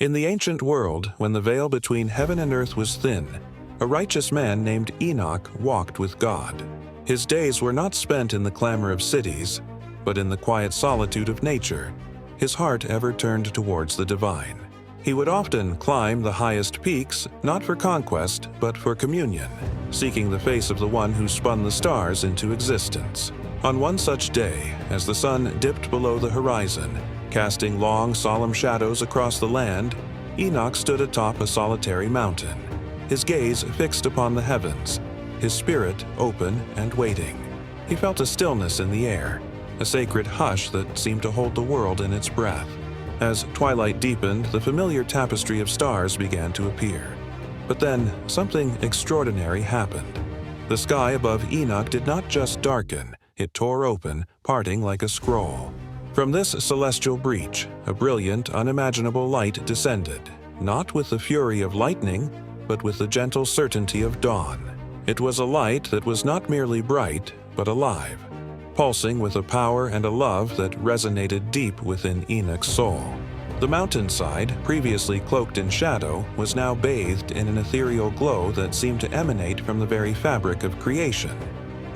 In the ancient world, when the veil between heaven and earth was thin, a righteous man named Enoch walked with God. His days were not spent in the clamor of cities, but in the quiet solitude of nature, his heart ever turned towards the divine. He would often climb the highest peaks, not for conquest, but for communion, seeking the face of the one who spun the stars into existence. On one such day, as the sun dipped below the horizon, casting long, solemn shadows across the land, Enoch stood atop a solitary mountain, his gaze fixed upon the heavens, his spirit open and waiting. He felt a stillness in the air, a sacred hush that seemed to hold the world in its breath. As twilight deepened, the familiar tapestry of stars began to appear. But then, something extraordinary happened. The sky above Enoch did not just darken, it tore open, parting like a scroll. From this celestial breach, a brilliant, unimaginable light descended, not with the fury of lightning, but with the gentle certainty of dawn. It was a light that was not merely bright, but alive, pulsing with a power and a love that resonated deep within Enoch's soul. The mountainside, previously cloaked in shadow, was now bathed in an ethereal glow that seemed to emanate from the very fabric of creation,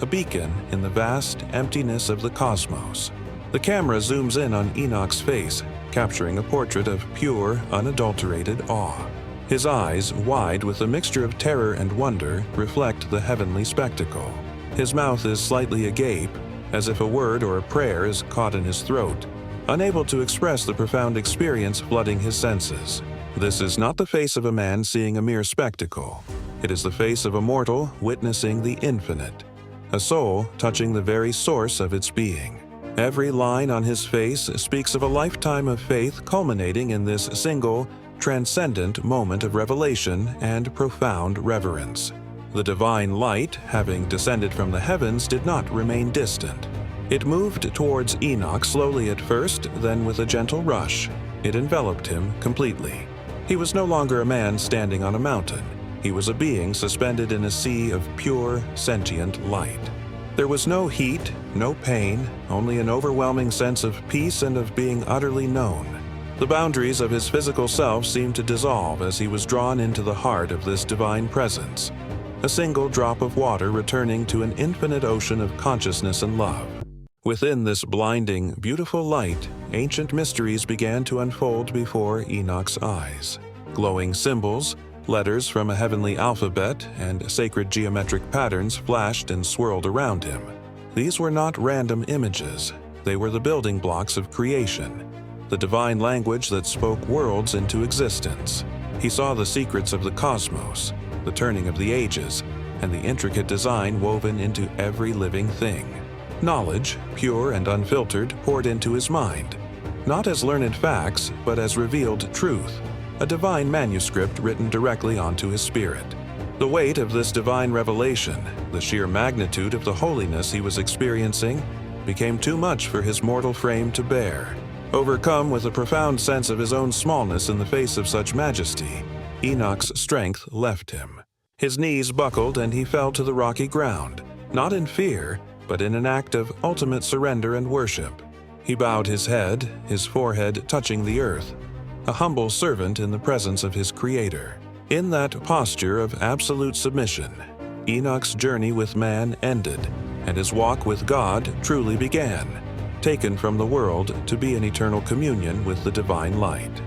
a beacon in the vast emptiness of the cosmos. The camera zooms in on Enoch's face, capturing a portrait of pure, unadulterated awe. His eyes, wide with a mixture of terror and wonder, reflect the heavenly spectacle. His mouth is slightly agape, as if a word or a prayer is caught in his throat, unable to express the profound experience flooding his senses. This is not the face of a man seeing a mere spectacle. It is the face of a mortal witnessing the infinite, a soul touching the very source of its being. Every line on his face speaks of a lifetime of faith culminating in this single, transcendent moment of revelation and profound reverence. The divine light, having descended from the heavens, did not remain distant. It moved towards Enoch slowly at first, then with a gentle rush, it enveloped him completely. He was no longer a man standing on a mountain. He was a being suspended in a sea of pure, sentient light. There was no heat, no pain, only an overwhelming sense of peace and of being utterly known. The boundaries of his physical self seemed to dissolve as he was drawn into the heart of this divine presence, a single drop of water returning to an infinite ocean of consciousness and love. Within this blinding, beautiful light, ancient mysteries began to unfold before Enoch's eyes. Glowing symbols, letters from a heavenly alphabet, and sacred geometric patterns flashed and swirled around him. These were not random images. They were the building blocks of creation, the divine language that spoke worlds into existence. He saw the secrets of the cosmos, the turning of the ages, and the intricate design woven into every living thing. Knowledge, pure and unfiltered, poured into his mind, not as learned facts, but as revealed truth, a divine manuscript written directly onto his spirit. The weight of this divine revelation, the sheer magnitude of the holiness he was experiencing, became too much for his mortal frame to bear. Overcome with a profound sense of his own smallness in the face of such majesty, Enoch's strength left him. His knees buckled and he fell to the rocky ground, not in fear, but in an act of ultimate surrender and worship. He bowed his head, his forehead touching the earth, a humble servant in the presence of his Creator. In that posture of absolute submission, Enoch's journey with man ended, and his walk with God truly began, taken from the world to be in eternal communion with the divine light.